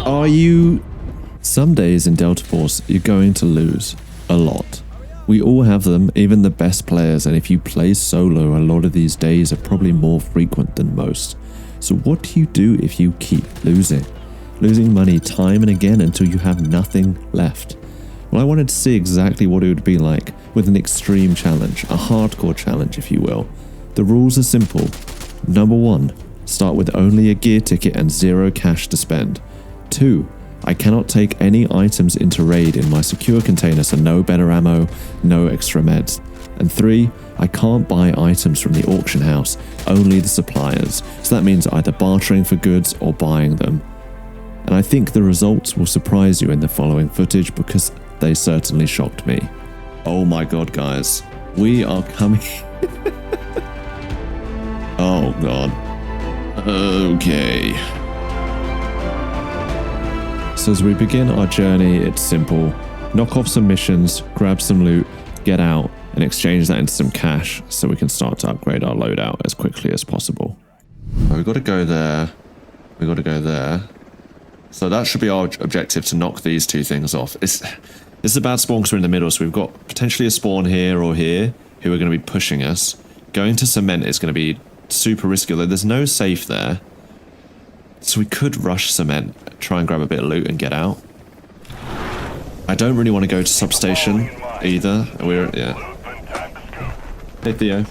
Are you... Some days in Delta Force, you're going to lose. A lot. We all have them, even the best players, and if you play solo, a lot of these days are probably more frequent than most. So what do you do if you keep losing? Losing money time and again until you have nothing left. Well, I wanted to see exactly what it would be like with an extreme challenge, a hardcore challenge if you will. The rules are simple. Number 1, start with only a gear ticket and 0 cash to spend. 2, I cannot take any items into raid in my secure container, so no better ammo, no extra meds. And 3, I can't buy items from the auction house, only the suppliers. So that means either bartering for goods or buying them. And I think the results will surprise you in the following footage because they certainly shocked me. Oh my god, guys. We are coming... Oh god. Okay. So as we begin our journey, it's simple. Knock off some missions, grab some loot, get out, and exchange that into some cash so we can start to upgrade our loadout as quickly as possible. We've got to go there. We've got to go there. So that should be our objective, to knock these 2 things off. This is a bad spawn because we're in the middle, so we've got potentially a spawn here or here who are going to be pushing us. Going to cement is going to be super risky, although there's no safe there. So we could rush cement, try and grab a bit of loot and get out. I don't really want to go to substation either. Yeah. Hey Theo.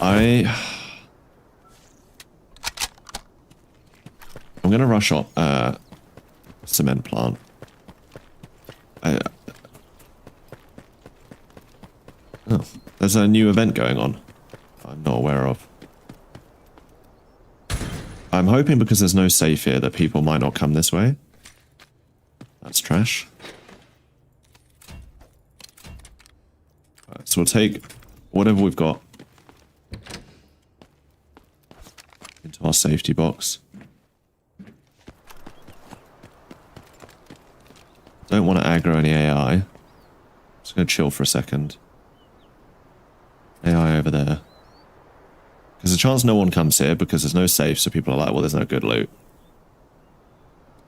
I'm gonna rush up cement plant. Oh, there's a new event going on I'm not aware of. I'm hoping because there's no safe here that people might not come this way. That's trash. Right, so we'll take whatever we've got into our safety box. Don't want to aggro any AI. Just going to chill for a second. AI over there. There's a chance no one comes here because there's no safe, so people are like, well, there's no good loot.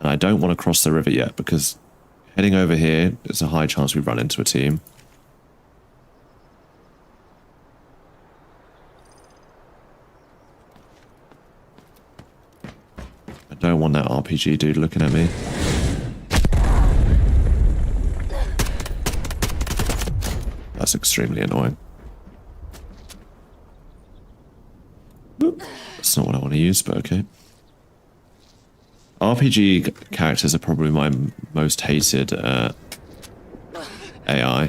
And I don't want to cross the river yet because heading over here, there's a high chance we run into a team. I don't want that RPG dude looking at me. That's extremely annoying. That's not what I want to use, but okay. RPG characters are probably my most hated AI.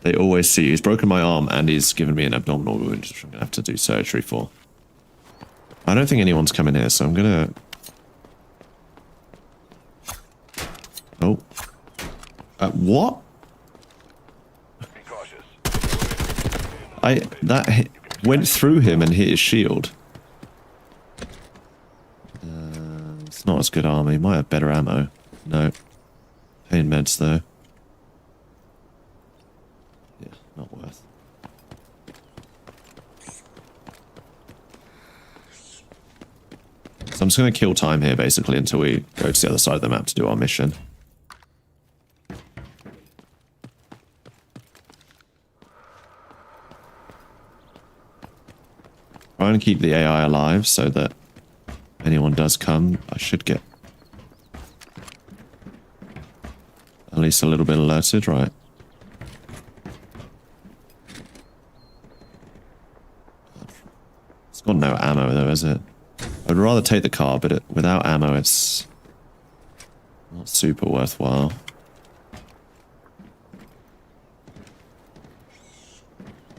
They always see, he's broken my arm and he's given me an abdominal wound, which I'm going to have to do surgery for. I don't think anyone's coming here, so I'm going to... Oh. What? That went through him and hit his shield. It's not as good armor. He might have better ammo. No. Pain meds though. Yeah, not worth. So I'm just going to kill time here basically until we go to the other side of the map to do our mission. Try and keep the AI alive so that if anyone does come, I should get at least a little bit alerted, right? It's got no ammo though, is it? I'd rather take the car, but without ammo it's not super worthwhile.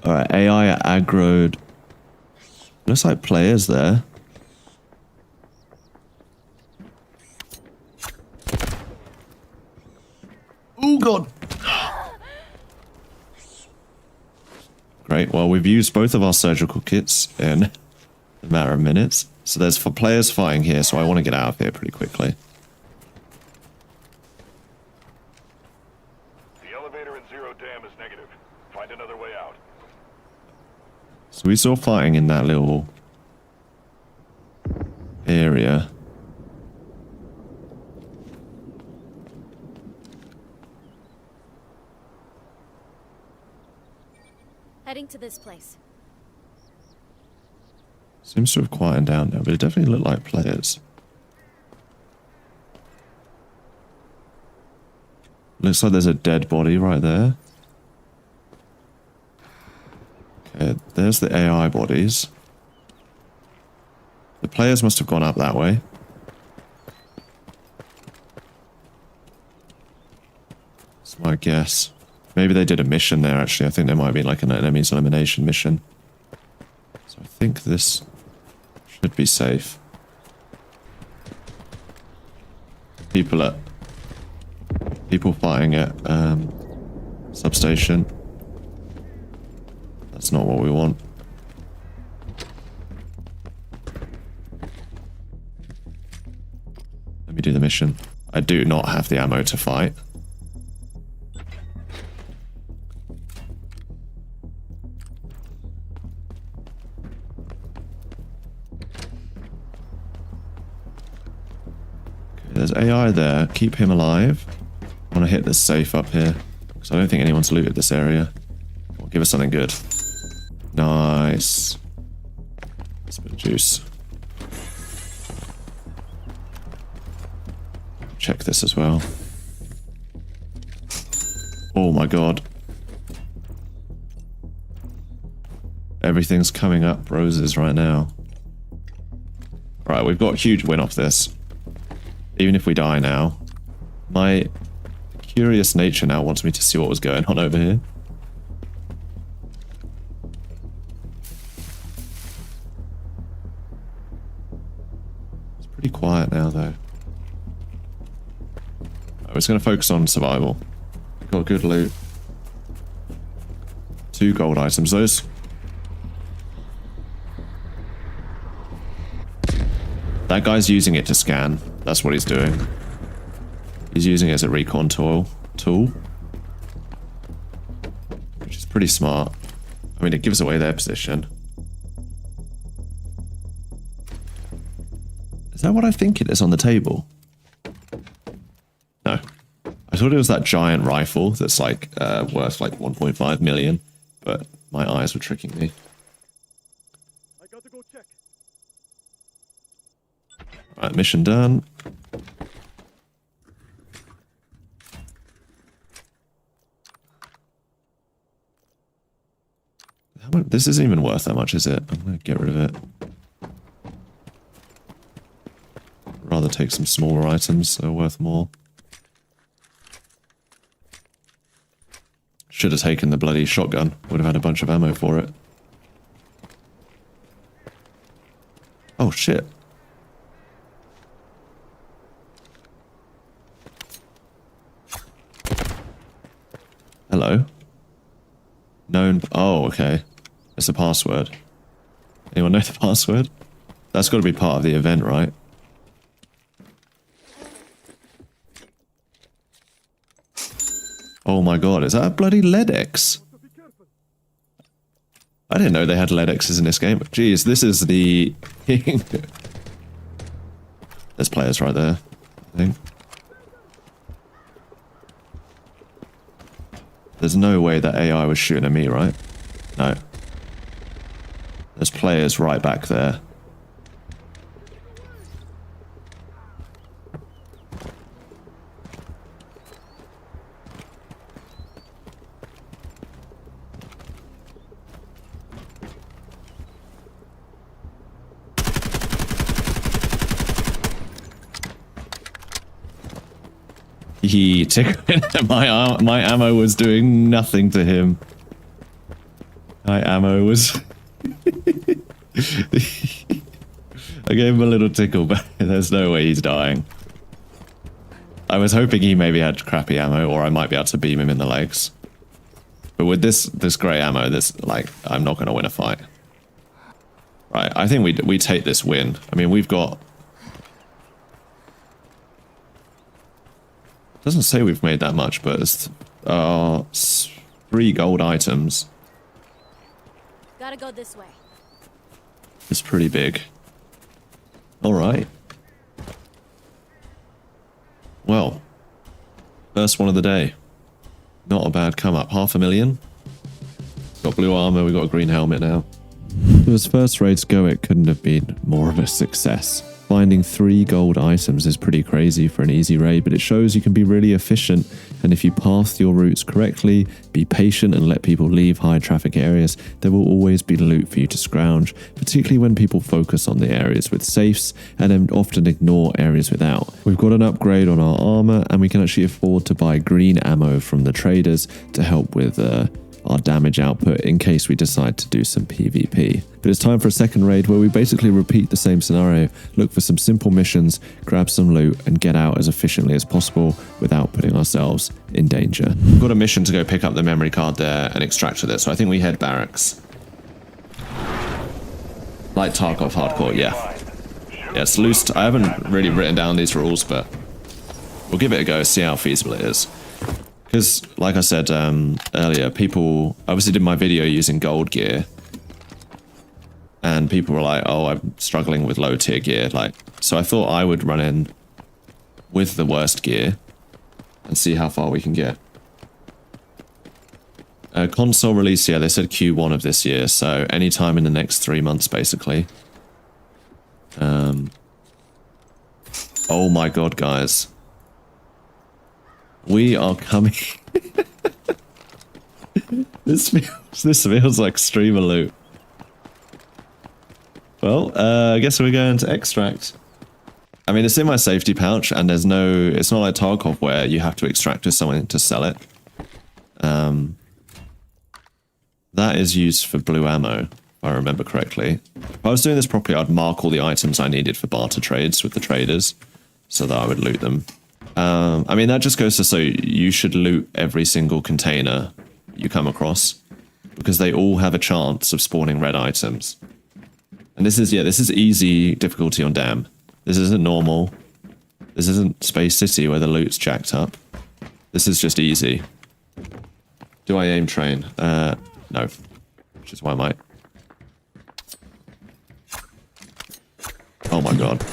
Alright, AI are aggroed. Looks like players there. Oh god! Great, well we've used both of our surgical kits in a matter of minutes. So there's for players fighting here, so I want to get out of here pretty quickly. The elevator in Zero Dam is negative. Find another way out. So we saw fighting in that little area. Heading to this place. Seems to have quietened down now, but it definitely looked like players. Looks like there's a dead body right there. Okay, there's the AI bodies. The players must have gone up that way. That's my guess. Maybe they did a mission there, actually. I think there might be like an enemies elimination mission. So I think this should be safe. People fighting at substation. That's not what we want. Let me do the mission. I do not have the ammo to fight. There's AI there. Keep him alive. I want to hit this safe up here. Because I don't think anyone's looted this area. Well, give us something good. Nice. That's a bit of juice. Check this as well. Oh my god. Everything's coming up roses right now. Right, we've got a huge win off this. Even if we die now. My curious nature now wants me to see what was going on over here. It's pretty quiet now, though. I was going to focus on survival. Got good loot. 2 gold items, those. That guy's using it to scan. That's what he's doing. He's using it as a recon tool. Which is pretty smart. I mean, it gives away their position. Is that what I think it is on the table? No. I thought it was that giant rifle that's like worth like 1.5 million. But my eyes were tricking me. I got to go check. Right, mission done. This isn't even worth that much, is it? I'm going to get rid of it. Rather take some smaller items that are worth more. Should have taken the bloody shotgun. Would have had a bunch of ammo for it. Oh, shit. Hello. Known. Oh, okay. It's a password. Anyone know the password? That's got to be part of the event, right? Oh my god, is that a bloody LEDX? I didn't know they had LEDXs in this game. Jeez, this is the... There's players right there, I think. There's no way that AI was shooting at me, right? No. There's players right back there. He tickled. My ammo was doing nothing to him. My ammo was... I gave him a little tickle, but there's no way he's dying. I was hoping he maybe had crappy ammo, or I might be able to beam him in the legs. But with this grey ammo, like, I'm not going to win a fight. Right, I think we take this win. I mean, we've got... Doesn't say we've made that much, but it's 3 gold items. Gotta go this way. It's pretty big. Alright. Well, first one of the day. Not a bad come up. 500,000. Got blue armor, we got a green helmet now. As first raids go, it couldn't have been more of a success. Finding 3 gold items is pretty crazy for an easy raid, but it shows you can be really efficient, and if you path your routes correctly, be patient and let people leave high traffic areas, there will always be loot for you to scrounge, particularly when people focus on the areas with safes and then often ignore areas without. We've got an upgrade on our armor, and we can actually afford to buy green ammo from the traders to help with our damage output in case we decide to do some PvP. But it's time for a second raid where we basically repeat the same scenario, look for some simple missions, grab some loot and get out as efficiently as possible without putting ourselves in danger. We've got a mission to go pick up the memory card there and extract with it, so I think we head barracks. Like Tarkov hardcore, yeah. Yeah, it's loose. I haven't really written down these rules, but we'll give it a go, see how feasible it is. Because, like I said earlier, people obviously did my video using gold gear, and people were like, "Oh, I'm struggling with low tier gear." Like, so I thought I would run in with the worst gear and see how far we can get. Console release, yeah, they said Q1 of this year, so anytime in the next 3 months, basically. Oh my god, guys. We are coming. This feels like streamer loot. Well, I guess we're going to extract. I mean, it's in my safety pouch, and there's no. It's not like Tarkov where you have to extract with something to sell it. That is used for blue ammo, if I remember correctly. If I was doing this properly, I'd mark all the items I needed for barter trades with the traders, so that I would loot them. I mean, that just goes to say you should loot every single container you come across, because they all have a chance of spawning red items. And this is, yeah, this is easy difficulty on Dam. This isn't normal. This isn't Space City where the loot's jacked up. This is just easy. Do I aim train? No. Which is why I might. Oh my god.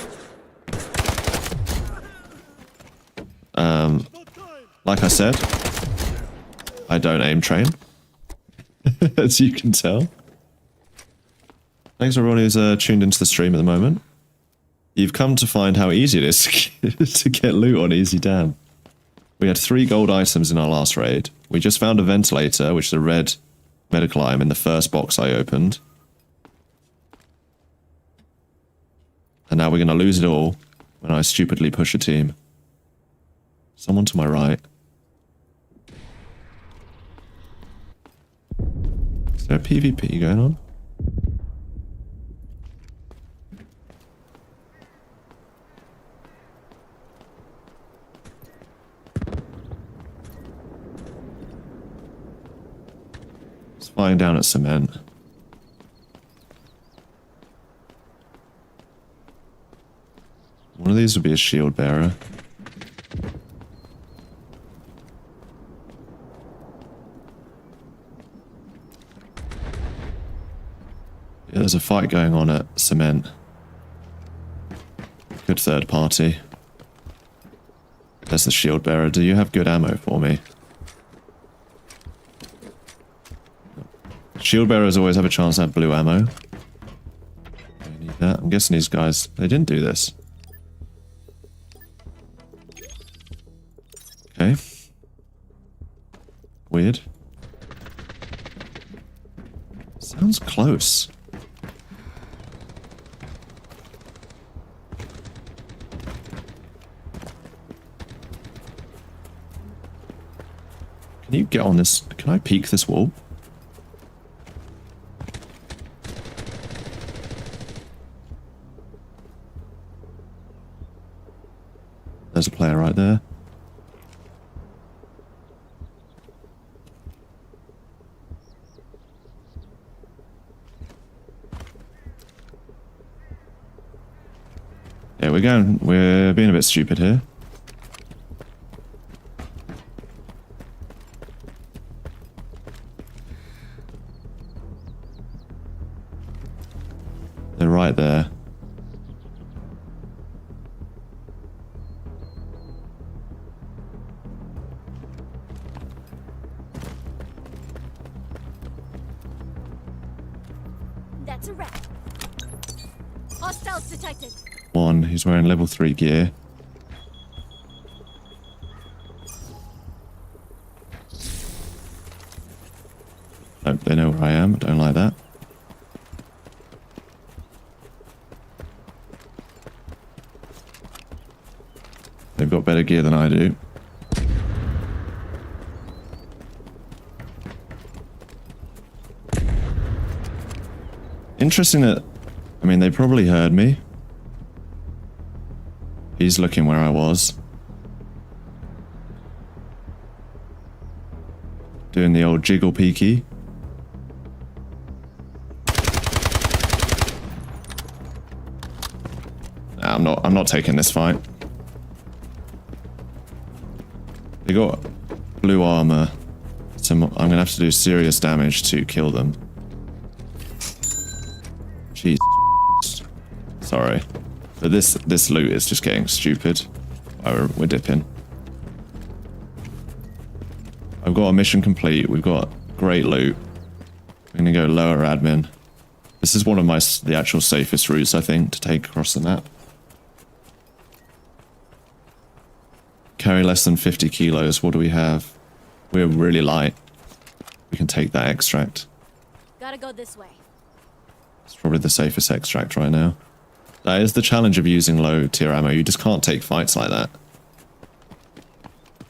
Like I said, I don't aim train, as you can tell. Thanks everyone who's tuned into the stream at the moment. You've come to find how easy it is to get loot on Easy Dam. We had 3 gold items in our last raid. We just found a ventilator, which is a red medical item in the first box I opened. And now we're going to lose it all when I stupidly push a team. Someone to my right. Is there a PvP going on? It's flying down at cement. One of these would be a shield bearer. Yeah, there's a fight going on at cement. Good third party. There's the shield bearer. Do you have good ammo for me? Shield bearers always have a chance to have blue ammo. I need that. I'm guessing these guys, they didn't do this. Okay. Weird. Sounds close. Can you get on this? Can I peek this wall? There's a player right there. Yeah, we're going. We're being a bit stupid here. They're right there. That's a wrap. Hostiles detected. One, he's wearing level 3 gear. Nope, they know where I am. I don't like that. They've got better gear than I do. Interesting that, I mean, they probably heard me. He's looking where I was. Doing the old jiggle peeky. Nah, I'm not taking this fight. They got blue armor. So I'm gonna have to do serious damage to kill them. Jeez. Sorry. But this loot is just getting stupid. We're dipping. I've got a mission complete. We've got great loot. We're gonna go lower admin. This is one of the actual safest routes, I think, to take across the map. Carry less than 50 kilos. What do we have? We're really light. We can take that extract. Gotta go this way. It's probably the safest extract right now. That is the challenge of using low tier ammo. You just can't take fights like that.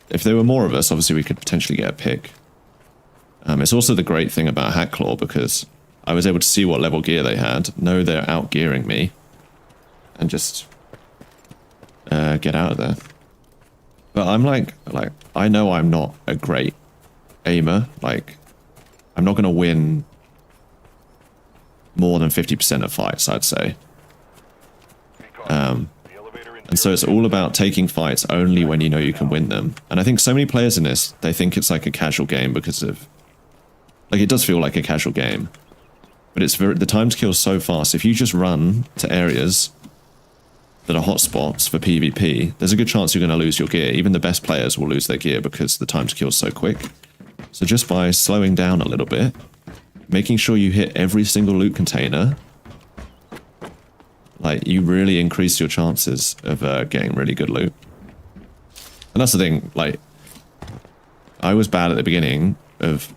If there were more of us, obviously we could potentially get a pick. It's also the great thing about Haavk Corp because I was able to see what level gear they had, know they're outgearing me, and just get out of there. But I'm like, I know I'm not a great aimer. Like, I'm not going to win more than 50% of fights, I'd say. And so it's all about taking fights only when you know you can win them. And I think so many players in this, they think it's like a casual game because of... Like, it does feel like a casual game. But it's the time to kill is so fast. If you just run to areas that are hotspots for PvP, there's a good chance you're going to lose your gear. Even the best players will lose their gear because the time to kill is so quick. So just by slowing down a little bit, making sure you hit every single loot container, like, you really increase your chances of getting really good loot. And that's the thing, like, I was bad at the beginning of,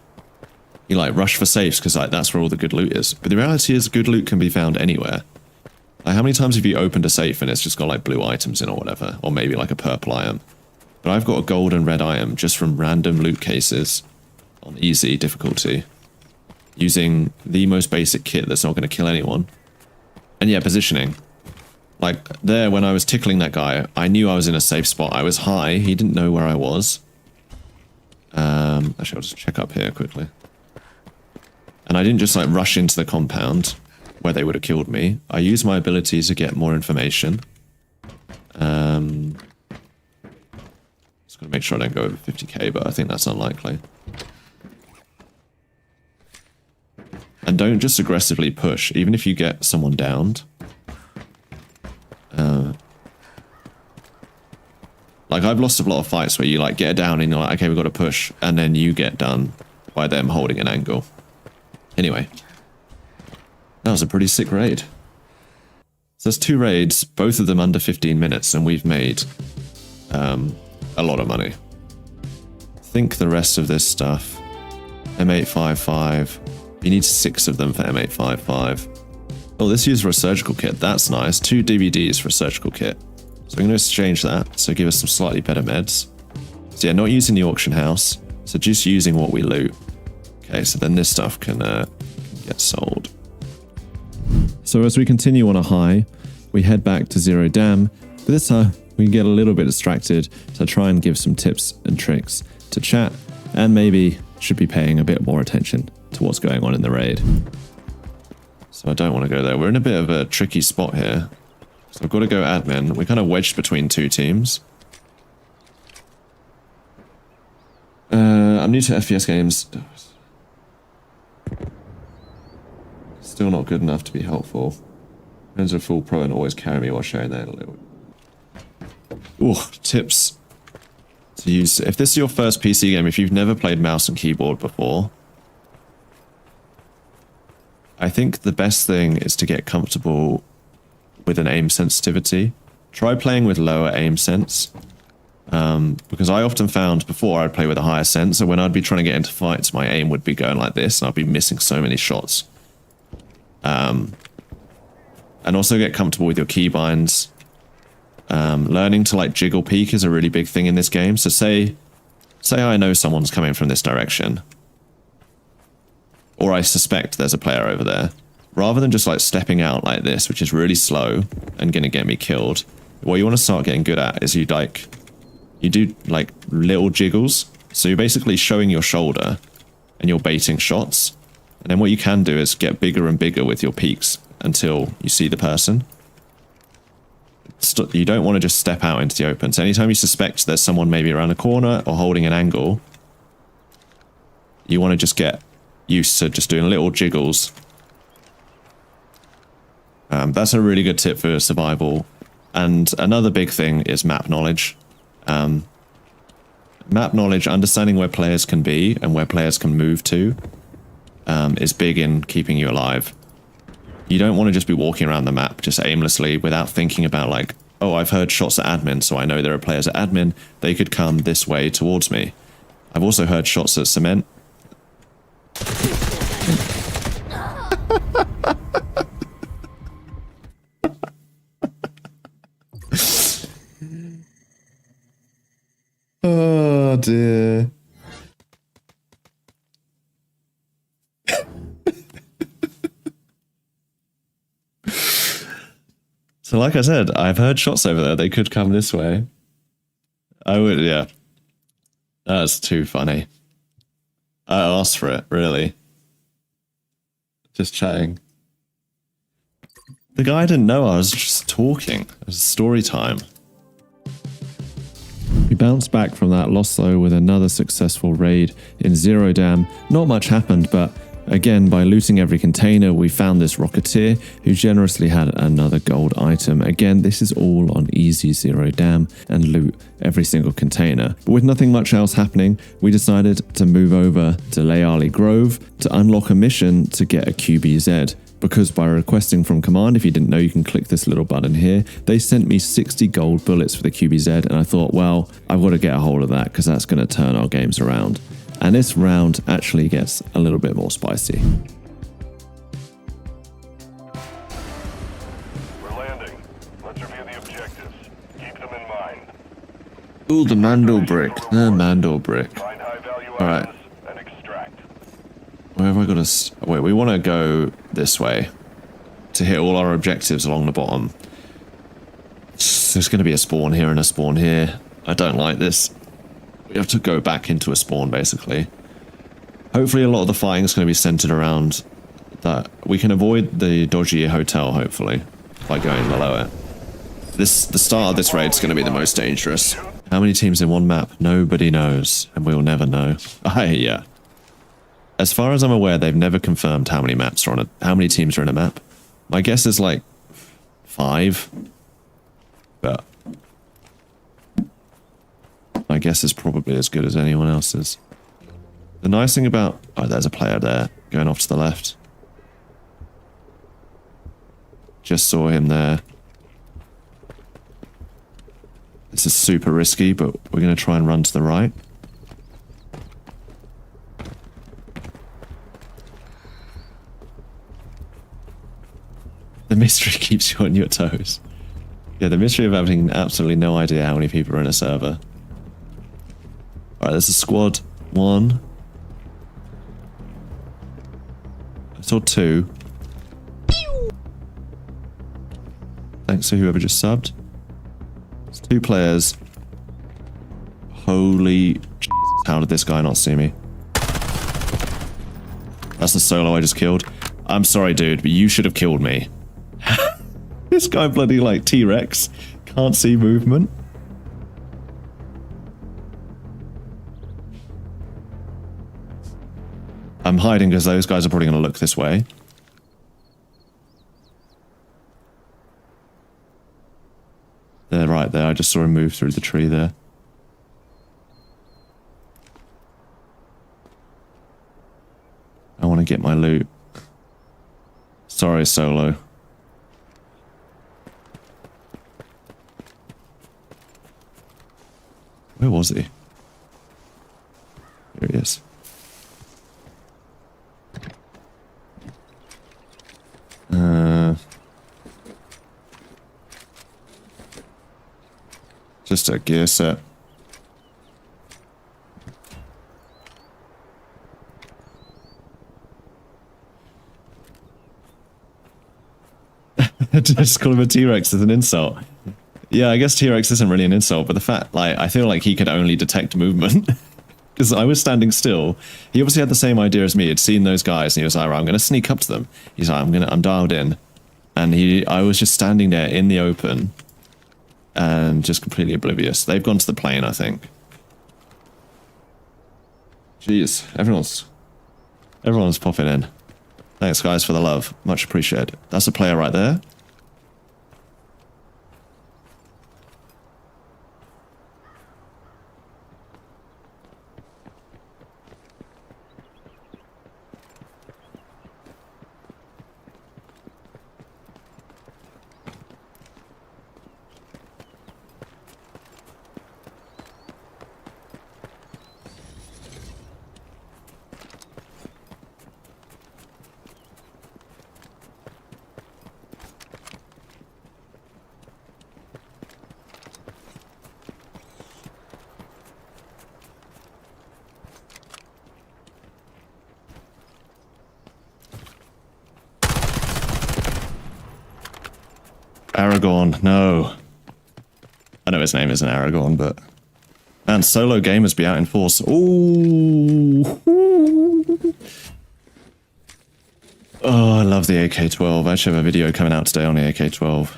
you like, rush for safes because, like, that's where all the good loot is. But the reality is good loot can be found anywhere. Like, how many times have you opened a safe and it's just got, like, blue items in or whatever? Or maybe, like, a purple item. But I've got a gold and red item just from random loot cases on easy difficulty. Using the most basic kit that's not going to kill anyone. And yeah, positioning. Like, there, when I was tickling that guy, I knew I was in a safe spot. I was high. He didn't know where I was. Actually, I'll just check up here quickly. And I didn't just, like, rush into the compound where they would have killed me. I used my ability to get more information. Just gotta make sure I don't go over 50k, but I think that's unlikely. And don't just aggressively push, even if you get someone downed. Like, I've lost a lot of fights where you, like, get down and you're like, okay, we've got to push, and then you get done by them holding an angle. Anyway. That was a pretty sick raid. So there's 2 raids, both of them under 15 minutes, and we've made a lot of money. I think the rest of this stuff, M855, you need 6 of them for M855. Oh, this uses for a surgical kit, that's nice. 2 DVDs for a surgical kit. So I'm going to exchange that, so give us some slightly better meds. So yeah, not using the auction house, so just using what we loot. Okay, so then this stuff can get sold. So as we continue on a high, we head back to Zero Dam, but this time we get a little bit distracted to try and give some tips and tricks to chat, and maybe should be paying a bit more attention to what's going on in the raid. So I don't want to go there. We're in a bit of a tricky spot here. So I've got to go admin. We're kind of wedged between 2 teams. I'm new to FPS games. Still not good enough to be helpful. Friends are full pro and always carry me while sharing their little... Ooh, tips to use. If this is your first PC game, if you've never played mouse and keyboard before, I think the best thing is to get comfortable with an aim sensitivity. Try playing with lower aim sense. Because I often found before I'd play with a higher sense, so when I'd be trying to get into fights, my aim would be going like this, and I'd be missing so many shots. And also get comfortable with your keybinds. Learning to like jiggle peek is a really big thing in this game. So say I know someone's coming from this direction, or I suspect there's a player over there. Rather than just like stepping out like this, which is really slow and gonna get me killed, what you want to start getting good at is you do like little jiggles. So you're basically showing your shoulder and you're baiting shots. And then what you can do is get bigger and bigger with your peaks until you see the person. You don't want to just step out into the open. So anytime you suspect there's someone maybe around a corner or holding an angle, you want to just get used to just doing little jiggles. That's a really good tip for survival. And another big thing is map knowledge. Map knowledge, understanding where players can be and where players can move to, is big in keeping you alive. You don't want to just be walking around the map just aimlessly without thinking about like, oh, I've heard shots at admin, so I know there are players at admin. They could come this way towards me. I've also heard shots at cement. Oh dear. So like I said, I've heard shots over there. They could come this way. I would, yeah. That's too funny. I asked for it, really. Just chatting. The guy didn't know I was just talking. It was story time. We bounced back from that loss though with another successful raid in Zero Dam. Not much happened, but again, by looting every container, we found this Rocketeer who generously had another gold item. Again, this is all on easy Zero Dam and loot every single container. But with nothing much else happening, we decided to move over to Layali Grove to unlock a mission to get a QBZ. Because by requesting from command, if you didn't know, you can click this little button here. They sent me 60 gold bullets for the QBZ, and I thought, well, I've got to get a hold of that because that's going to turn our games around. And this round actually gets a little bit more spicy. We're landing. Let's review the objectives. Keep them in mind. Ooh, the Mandel brick. The Mandel brick. Find high-value Alright. items and extract. Where have I got to... Wait, we want to go this way to hit all our objectives along the bottom. There's going to be a spawn here and a spawn here. I don't like this. We have to go back into a spawn, basically. Hopefully a lot of the fighting is going to be centered around that. We can avoid the dodgy hotel, hopefully, by going below it. The start of this raid is going to be the most dangerous. How many teams in one map? Nobody knows, and we'll never know. Yeah. As far as I'm aware, they've never confirmed how many maps are on how many teams are in a map. My guess is like 5, but my guess is probably as good as anyone else's. The nice thing about... Oh, there's a player there, going off to the left. Just saw him there. This is super risky, but we're going to try and run to the right. The mystery keeps you on your toes. Yeah, the mystery of having absolutely no idea how many people are in a server. Alright, there's a squad 1. I saw 2. Thanks to whoever just subbed. It's 2 players. Holy Jesus, how did this guy not see me? That's the solo I just killed. I'm sorry, dude, but you should have killed me. This guy bloody like T-Rex. Can't see movement. I'm hiding because those guys are probably going to look this way. They're right there. I just saw him move through the tree there. I want to get my loot. Sorry, Solo. Where was he? Here he is. Just a gear set. Just call him a T-Rex is an insult. Yeah, I guess T-Rex isn't really an insult, but the fact, like, I feel like he could only detect movement. Because I was standing still. He obviously had the same idea as me. He'd seen those guys, and he was like, right, I'm going to sneak up to them. He's like, I'm dialed in. And I was just standing there in the open, and just completely oblivious. They've gone to the plane, I think. Jeez, everyone's popping in. Thanks, guys, for the love. Much appreciated. That's a player right there. Aragorn, no. I know his name isn't Aragorn, but... Man, solo gamers be out in force. Ooh. Oh, I love the AK-12. I actually have a video coming out today on the AK-12.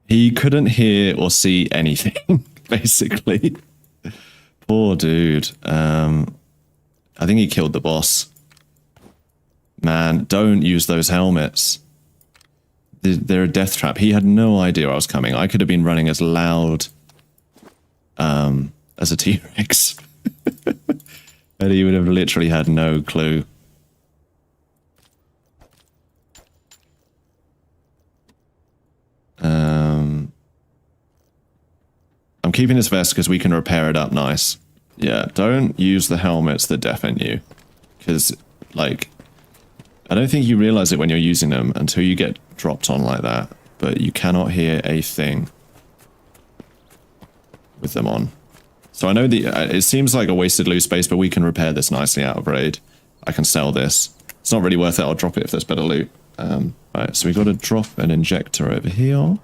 He couldn't hear or see anything, basically. Poor dude. I think he killed the boss. Man, don't use those helmets. They're a death trap. He had no idea I was coming. I could have been running as loud as a T-Rex. And he would have literally had no clue. I'm keeping this vest because we can repair it up nice. Yeah, don't use the helmets that deafen you. Because, like, I don't think you realize it when you're using them until you get dropped on like that. But you cannot hear a thing with them on. So I know it seems like a wasted loot space, but we can repair this nicely out of raid. I can sell this. It's not really worth it. I'll drop it if there's better loot. Right, so we got to drop an injector over here.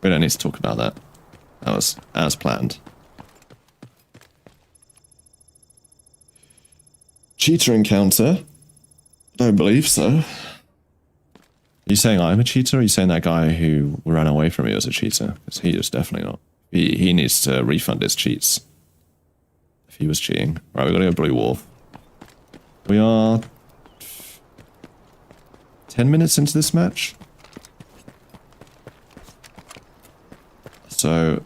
We don't need to talk about that. That was as planned. Cheater encounter? Don't believe so. Are you saying I'm a cheater, or are you saying that guy who ran away from me was a cheater? Because he is definitely not. He needs to refund his cheats. If he was cheating. Right, we've got to go Blue Wolf. We are 10 minutes into this match. So,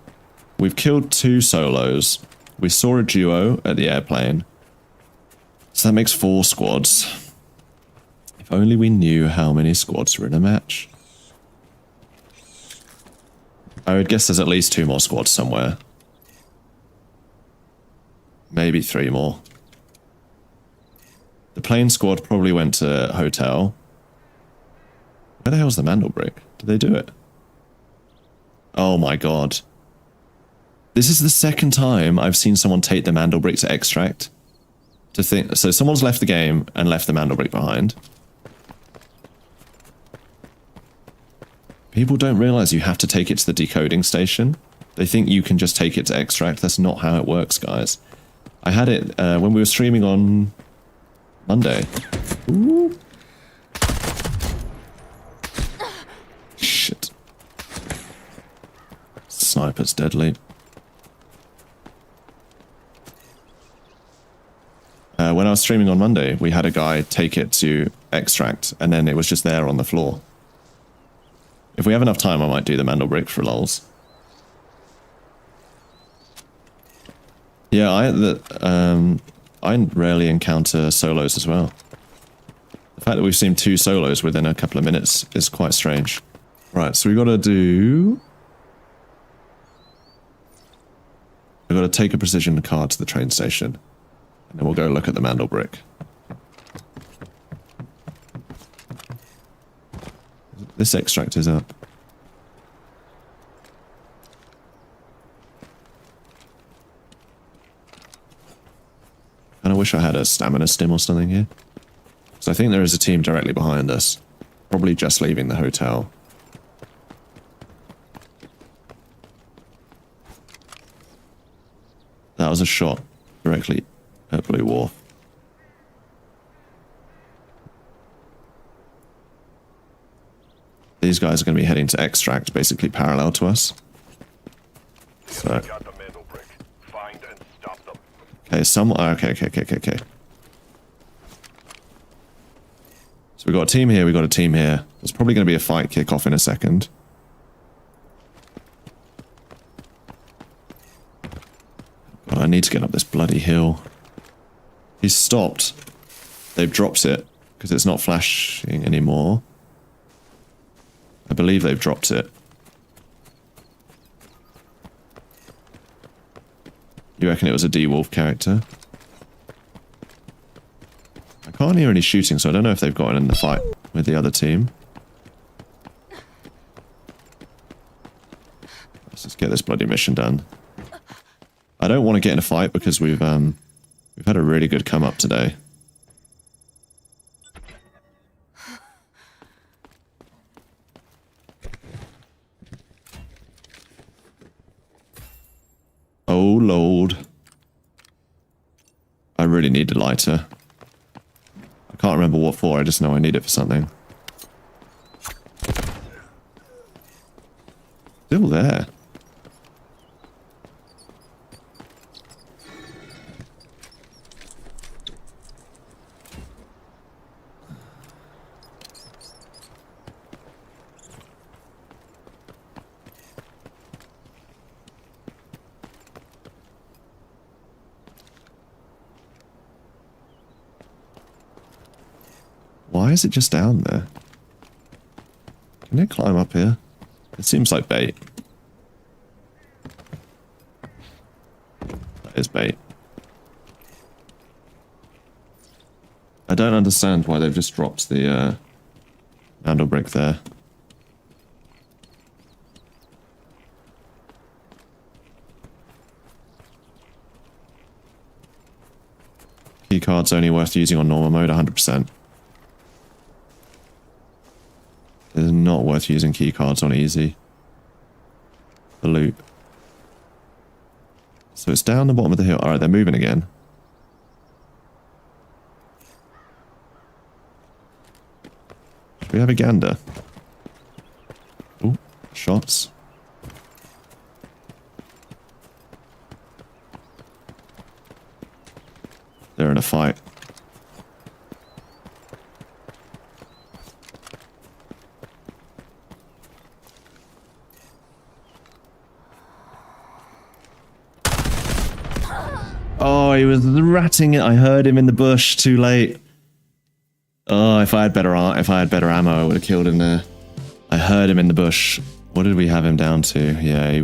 we've killed 2 solos. We saw a duo at the airplane. So that makes 4 squads. If only we knew how many squads were in a match. I would guess there's at least 2 more squads somewhere. Maybe 3 more. The plane squad probably went to hotel. Where the hell's the Mandelbrick? Did they do it? Oh my god. This is the second time I've seen someone take the Mandelbrick to extract. So someone's left the game and left the Mandelbrick behind. People don't realize you have to take it to the decoding station. They think you can just take it to extract. That's not how it works, guys. I had it when we were streaming on Monday. Ooh. Shit. Sniper's deadly. When I was streaming on Monday, we had a guy take it to extract, and then it was just there on the floor. If we have enough time, I might do the Mandel brick for lols. Yeah, I rarely encounter solos as well. The fact that we've seen 2 solos within a couple of minutes is quite strange. Right, so we got to do... We've got to take a precision car to the train station. And then we'll go look at the Mandel brick. This extract is up. And I wish I had a stamina stim or something here. So I think there is a team directly behind us. Probably just leaving the hotel. That was a shot directly at Blue Wharf. These guys are going to be heading to extract, basically parallel to us. So. Okay, okay. So we've got a team here, we've got a team here. There's probably going to be a fight kick off in a second. God, I need to get up this bloody hill. He's stopped. They've dropped it, because it's not flashing anymore. I believe they've dropped it. You reckon it was a D-Wolf character? I can't hear any shooting, so I don't know if they've gotten in the fight with the other team. Let's just get this bloody mission done. I don't want to get in a fight because we've had a really good come up today. Oh lord. I really need a lighter. I can't remember what for, I just know I need it for something. Still there. Why is it just down there? Can it climb up here? It seems like bait. That is bait. I don't understand why they've just dropped the handle brick there. Keycard's only worth using on normal mode, 100%. It is not worth using keycards on easy. The loot. So it's down the bottom of the hill. Alright, they're moving again. Should we have a gander? Oh, shots. They're in a fight. Oh, he was ratting it. I heard him in the bush too late. Oh, if I had better ammo, I would have killed him there. I heard him in the bush. What did we have him down to? Yeah, he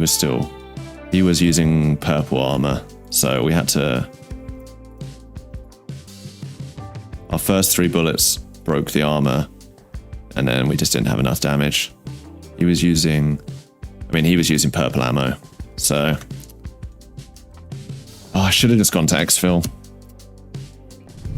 was using purple armor. So we had to... Our first 3 bullets broke the armor. And then we just didn't have enough damage. He was using purple ammo. So... Oh, I should have just gone to exfil.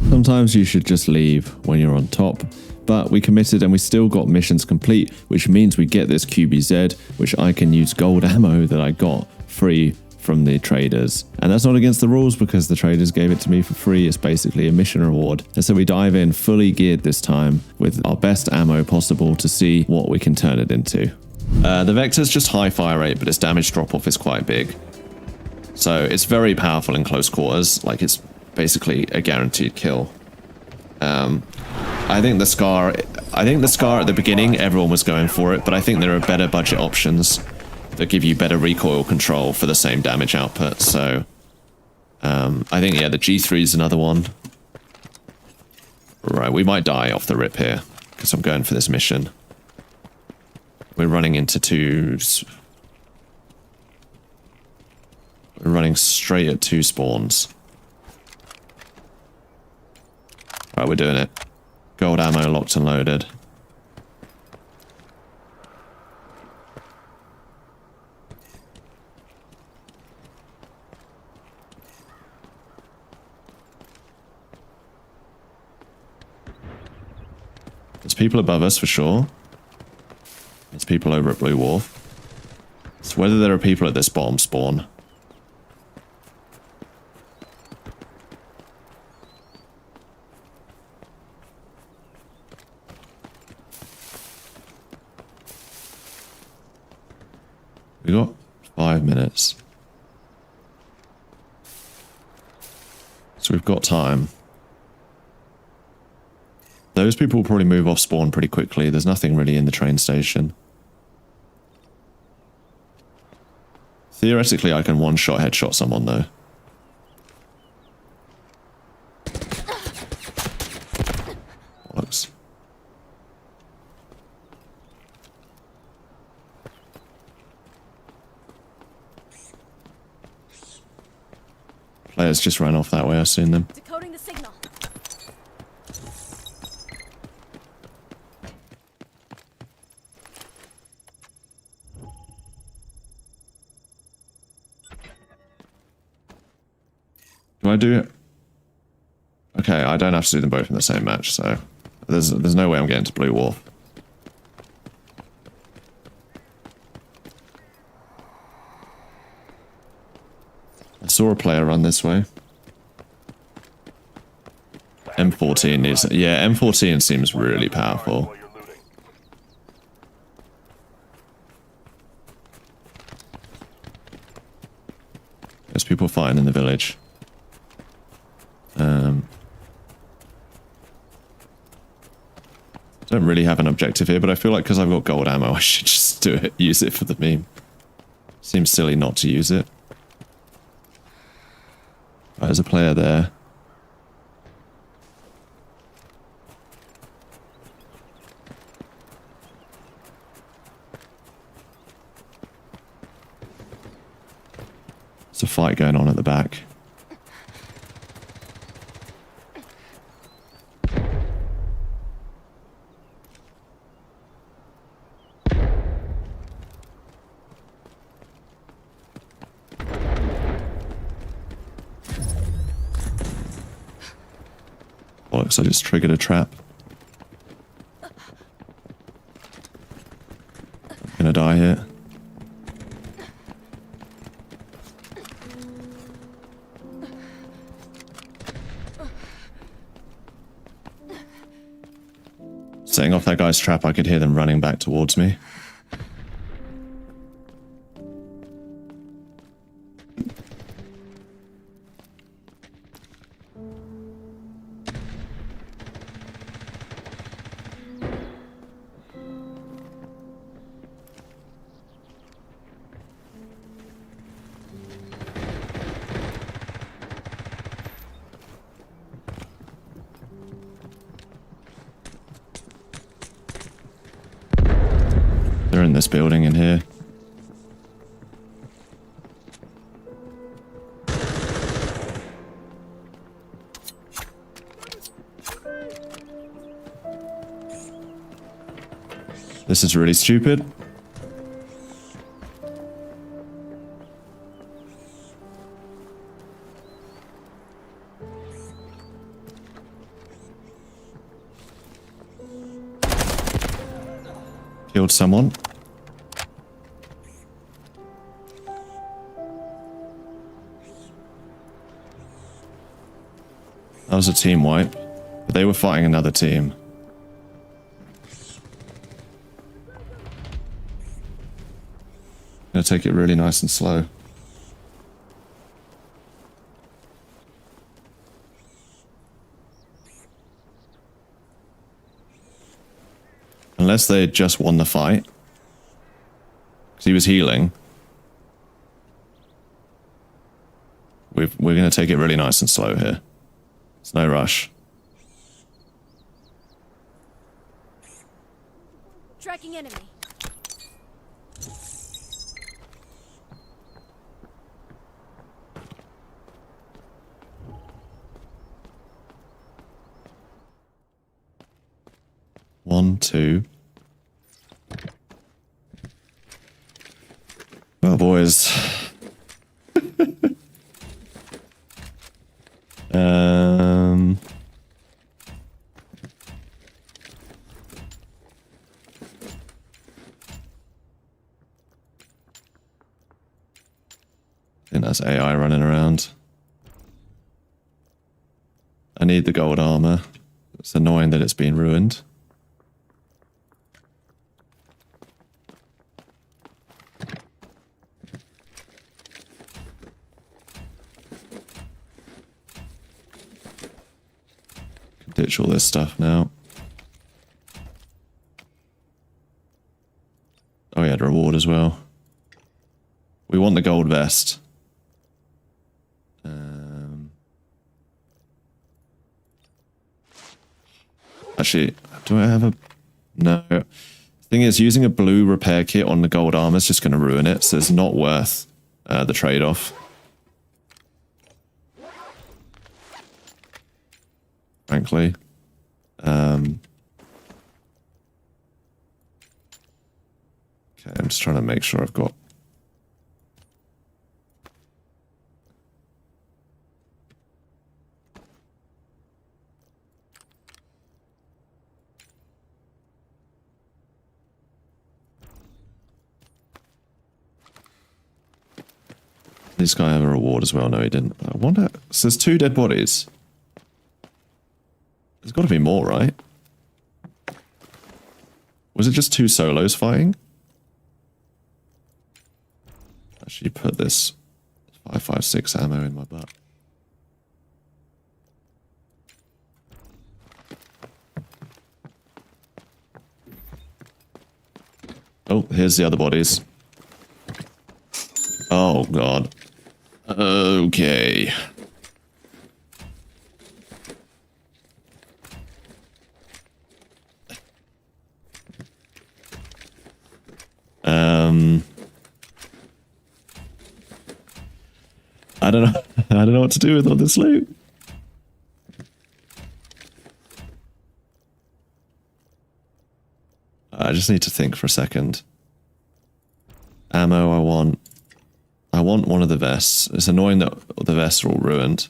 Sometimes you should just leave when you're on top, but we committed and we still got missions complete, which means we get this QBZ, which I can use gold ammo that I got free from the traders. And that's not against the rules because the traders gave it to me for free. It's basically a mission reward. And so we dive in fully geared this time with our best ammo possible to see what we can turn it into. The Vector's just high fire rate, but its damage drop off is quite big. So it's very powerful in close quarters, like it's basically a guaranteed kill. I think the Scar at the beginning, everyone was going for it, but I think there are better budget options that give you better recoil control for the same damage output, so... I think, yeah, the G3 is another one. Right, we might die off the rip here, because I'm going for this mission. We're running into We're running straight at 2 spawns. Right, we're doing it. Gold ammo locked and loaded. There's people above us for sure. There's people over at Blue Wharf. So whether there are people at this bottom spawn. We got 5 minutes. So we've got time. Those people will probably move off spawn pretty quickly. There's nothing really in the train station. Theoretically, I can one-shot headshot someone, though. Bollocks. Players just ran off that way, I've seen them. Decoding the signal. Do I do it? Okay, I don't have to do them both in the same match, so there's no way I'm getting to Blue Wharf. I saw a player run this way. M14 is... Yeah, M14 seems really powerful. While you're looting. There's people fighting in the village. Don't really have an objective here, but I feel like because I've got gold ammo, I should just do it. Use it for the meme. Seems silly not to use it. Right, there's a player there. There's a fight going on at the back. Bollocks, I just triggered a trap. I'm gonna die here. Setting off that guy's trap, I could hear them running back towards me. They're in this building in here. This is really stupid. Killed someone. That was a team wipe, but they were fighting another team. Gonna take it really nice and slow. Unless they had just won the fight. Because he was healing. We're going to take it really nice and slow here. There's no rush. Tracking enemy. One, two. Well, boys. I think that's AI running around. I need the gold armor. It's annoying that it's been ruined. Ditch all this stuff now. Oh, he had a reward as well. We want the gold vest. Actually, do I have a... No. The thing is, using a blue repair kit on the gold armor is just going to ruin it, so it's not worth the trade-off. Frankly. Okay, I'm just trying to make sure I've got... This guy have a reward as well? No, he didn't. I wonder... So there's 2 dead bodies. There's got to be more, right? Was it just 2 solos fighting? Actually, put this 5.56 ammo in my butt. Oh, here's the other bodies. Oh, God. Okay. I don't know. I don't know what to do with all this loot. I just need to think for a second. Ammo, I want one of the vests. It's annoying that the vests are all ruined.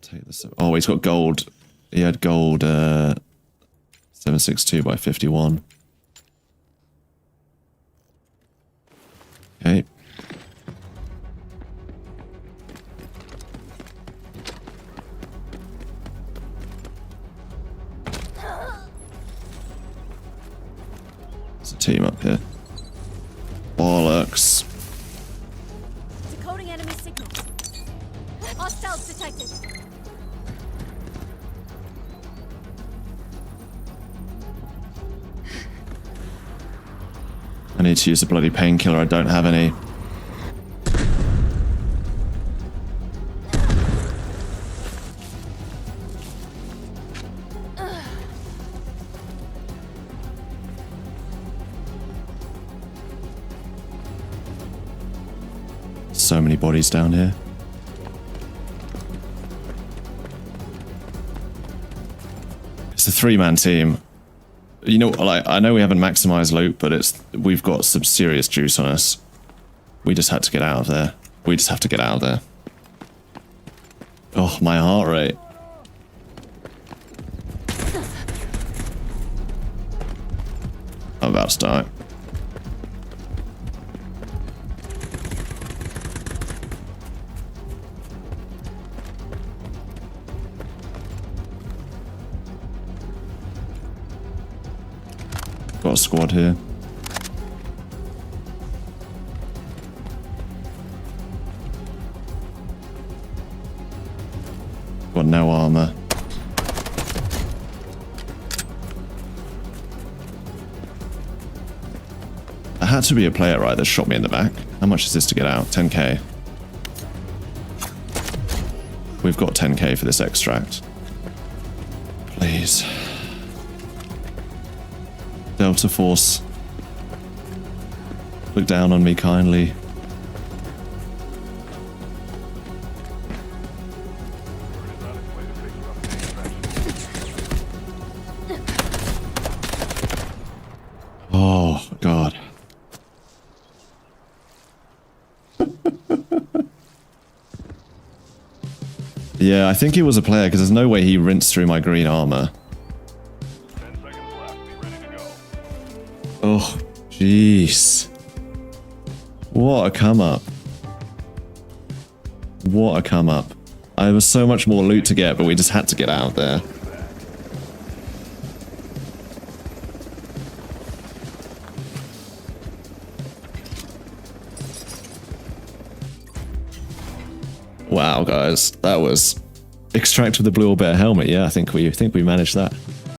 Take this. Oh, he's got gold. He had gold 762 by 51. Okay. There's a team up here. Bollocks. Decoding enemy signal. Hostiles detected. I need to use a bloody painkiller. I don't have any. So many bodies down here. It's a 3-man team. You know, like, I know we haven't maximized loot, but we've got some serious juice on us. We just had to get out of there. We just have to get out of there. Oh, my heart rate. I'm about to die. Got a squad here. got no armor. There had to be a player, right, that shot me in the back. How much is this to get out? 10k. We've got 10k for this extract. Please. Delta Force. Look down on me kindly. Oh, God. Yeah, I think he was a player because there's no way he rinsed through my green armor. 10 seconds left. Be ready to go. Oh, jeez. What a come up. What a come up. I was so much more loot to get, but we just had to get out there. Wow, guys, that was extract with the blue or bear helmet. Yeah, I think we managed that.